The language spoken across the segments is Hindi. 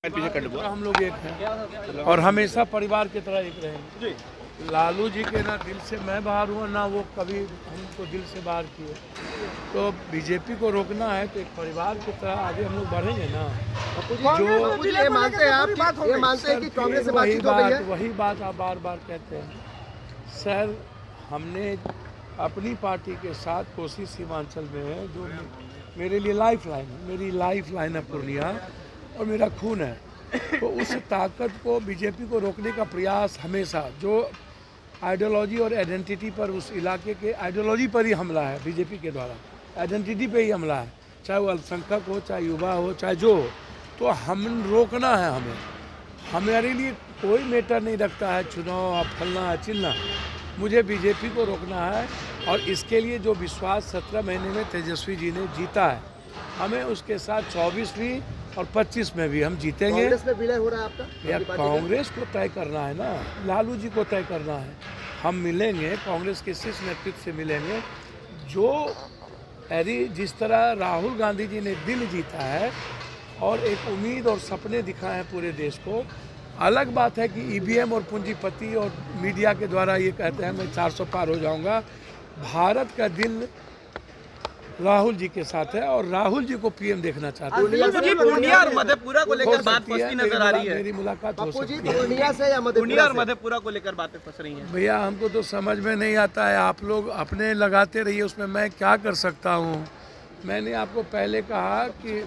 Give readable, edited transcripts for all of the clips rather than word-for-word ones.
हम लोग एक हैं और हमेशा परिवार की तरह एक रहेंगे। लालू जी के ना दिल से मैं बाहर हुआ ना वो कभी हमको दिल से बाहर किए। तो बीजेपी को रोकना है तो एक परिवार की तरह आगे हम लोग बढ़ेंगे ना। जो ये मानते हैं आप, ये मानते हैं कि कांग्रेस से बातचीत हो गई है? वही बात आप बार बार कहते हैं सर। हमने अपनी पार्टी के साथ कोसी सीमांचल में है जो मेरे लिए लाइफ लाइन है, मेरी लाइफ लाइन है पूर्णिया और मेरा खून है। तो उस ताकत को बीजेपी को रोकने का प्रयास हमेशा जो आइडियोलॉजी और आइडेंटिटी पर उस इलाके के आइडियोलॉजी पर ही हमला है बीजेपी के द्वारा, आइडेंटिटी पे ही हमला है, चाहे वो अल्पसंख्यक हो, चाहे युवा हो, चाहे जो हो। तो हम रोकना है हमें। हमारे लिए कोई मैटर नहीं रखता है चुनाव फलना चिलना, मुझे बीजेपी को रोकना है। और इसके लिए जो विश्वास 17 महीने में तेजस्वी जी ने जीता है, हमें उसके साथ 24 भी और 25 में भी हम जीतेंगे। कांग्रेस में विलय हो रहा है आपका? या कांग्रेस को तय करना है ना, लालू जी को तय करना है। हम मिलेंगे कांग्रेस के शीर्ष नेतृत्व से मिलेंगे। जो जिस तरह राहुल गांधी जी ने दिल जीता है और एक उम्मीद और सपने दिखाए हैं पूरे देश को। अलग बात है कि ईवीएम और पूंजीपति और मीडिया के द्वारा ये कहते हैं मैं 400 पार हो जाऊंगा। भारत का दिल राहुल जी के साथ है और राहुल जी को पीएम देखना चाहते हैं। पूर्णिया और मधेपुरा को लेकर बात फंसती नजर आ रही है। मेरी मुलाकात हो सकती है। पूर्णिया से या पूर्णिया और मधेपुरा को लेकर बातें फंस रही हैं। भैया हमको तो समझ में नहीं आता है, आप लोग अपने लगाते रहिए, उसमें मैं क्या कर सकता हूँ। मैंने आपको पहले कहा कि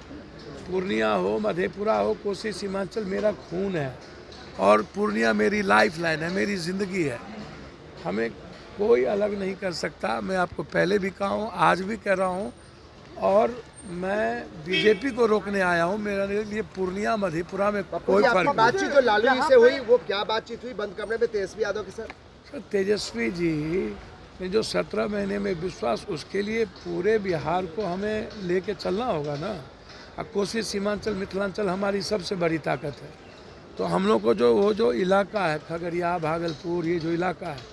पूर्णिया हो, मधेपुरा हो, कोसी सीमांचल मेरा खून है और पूर्णिया मेरी लाइफ लाइन है, मेरी ज़िंदगी है। हमें कोई अलग नहीं कर सकता। मैं आपको पहले भी कहा हूँ, आज भी कह रहा हूँ और मैं बीजेपी को रोकने आया हूँ। मेरे लिए पूर्णिया मधेपुरा में कोई फर्क नहीं। बातचीत जो लालू जी से हुई वो क्या बातचीत हुई बंद कमरे में तेजस्वी यादव के साथ? तेजस्वी जी ने जो 17 महीने में विश्वास, उसके लिए पूरे बिहार को हमें लेके चलना होगा ना। अब कोसी सीमांचल मिथिलांचल हमारी सबसे बड़ी ताकत है। तो हम लोग को जो इलाका है खगड़िया भागलपुर, ये जो इलाका है,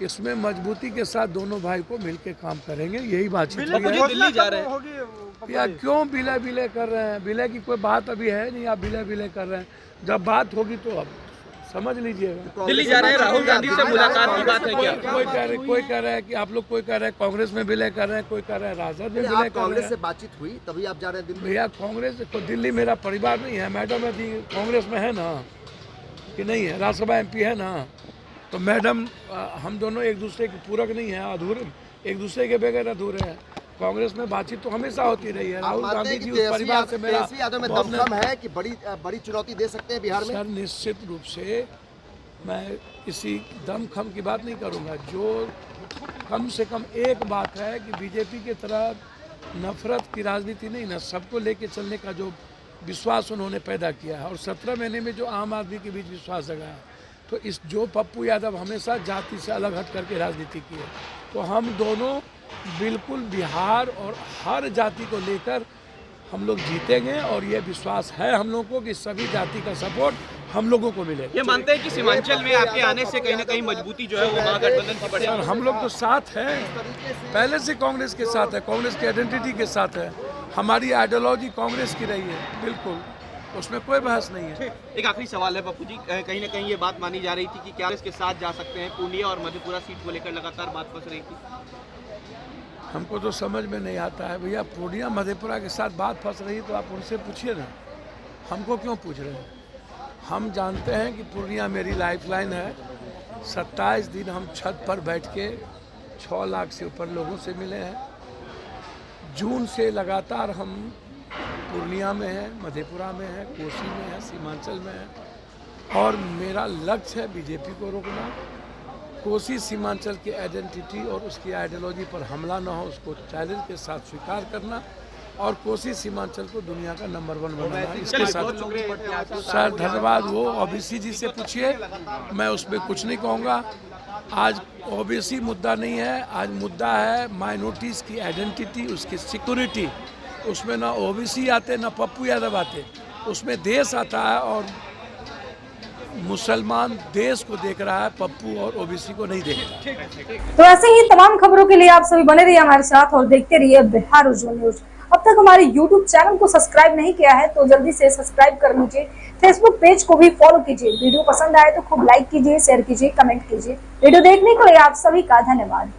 इसमें मजबूती के साथ दोनों भाई को मिलके काम करेंगे। यही बातचीत हुई है। दिल्ली जा रहे हैं या क्यों विलय कर रहे हैं? विलय की कोई बात अभी है नहीं, आप विलय कर रहे हैं। जब बात होगी तो अब समझ लीजिएगा। दिल्ली जा रहे हैं, राहुल गांधी से मुलाकात की बात है क्या? कोई कह रहा है कि आप लोग, कोई कह रहे हैं कांग्रेस में विलय कर रहे हैं, कोई कह रहा है राजद में विलय कर रहे हैं। कांग्रेस से बातचीत हुई तभी आप जा रहे हैं दिल्ली? भैया कांग्रेस तो दिल्ली मेरा परिवार नहीं है। मैडम अभी कांग्रेस में है ना कि नहीं है? राज्यसभा एमपी है ना। तो मैडम हम दोनों एक दूसरे के पूरक नहीं है, अधूरे, एक दूसरे के बगैर अधूरे हैं। कांग्रेस में बातचीत तो हमेशा होती रही है। राहुल गांधी जी उस परिवार से मेरा दमखम है कि बड़ी चुनौती दे सकते हैं बिहार में। सर निश्चित रूप से मैं किसी दमखम की बात नहीं करूंगा। जो कम से कम एक बात है कि बीजेपी की तरह नफरत की राजनीति नहीं ना, सबको लेके चलने का जो विश्वास उन्होंने पैदा किया है और 17 महीने में जो आम आदमी के बीच विश्वास जगाया, तो इस जो पप्पू यादव हमेशा जाति से अलग हट करके राजनीति की है, तो हम दोनों बिल्कुल बिहार और हर जाति को लेकर हम लोग जीतेंगे और ये विश्वास है हम लोगों को कि सभी जाति का सपोर्ट हम लोगों को मिलेगा। ये मानते हैं कि सीमांचल में आपके आने से कहीं ना कहीं मजबूती जो है वो महागठबंधन की बढ़ेगी। हम लोग तो साथ हैं, पहले से कांग्रेस के साथ है, कांग्रेस की आइडेंटिटी के साथ है। हमारी आइडियोलॉजी कांग्रेस की रही है, बिल्कुल, उसमें कोई बहस नहीं है। एक आखिरी सवाल है पप्पू जी, कहीं ना कहीं ये बात मानी जा रही थी कि क्या इसके साथ जा सकते हैं? पूर्णिया और मधेपुरा सीट को लेकर लगातार बात फंस रही थी। हमको तो समझ में नहीं आता है भैया। पूर्णिया मधेपुरा के साथ बात फंस रही तो आप उनसे पूछिए ना, हमको क्यों पूछ रहे हैं? हम जानते हैं कि पूर्णिया मेरी लाइफलाइन है। 27 दिन हम छत पर बैठ के 6 लाख से ऊपर लोगों से मिले हैं। जून से लगातार हम पूर्णिया में है, मधेपुरा में है, कोसी में है, सीमांचल में है और मेरा लक्ष्य है बीजेपी को रोकना। कोसी सीमांचल की आइडेंटिटी और उसकी आइडियोलॉजी पर हमला ना हो, उसको चैलेंज के साथ स्वीकार करना और कोसी सीमांचल को दुनिया का नंबर 1 बनाना। इसके साथ सर धन्यवाद। वो ओबीसी जी से पूछिए, मैं उसमें कुछ नहीं कहूँगा। आज ओबीसी मुद्दा नहीं है, आज मुद्दा है माइनॉरिटीज़ की आइडेंटिटी, उसकी सिक्योरिटी। उसमें ना ओबीसी आते ना पप्पू यादव आते, उसमें देश आता है और मुसलमान देश को देख रहा है, पप्पू और ओबीसी को नहीं देख रहा। तो ऐसे ही तमाम खबरों के लिए आप सभी बने रहिए हमारे साथ और देखते रहिए बिहार उज्जवल न्यूज। अब तक हमारे YouTube चैनल को सब्सक्राइब नहीं किया है तो जल्दी से सब्सक्राइब कर लीजिए। फेसबुक पेज को भी फॉलो कीजिए। वीडियो पसंद आए तो खूब लाइक कीजिए, शेयर कीजिए, कमेंट कीजिए। वीडियो देखने के लिए आप सभी का धन्यवाद।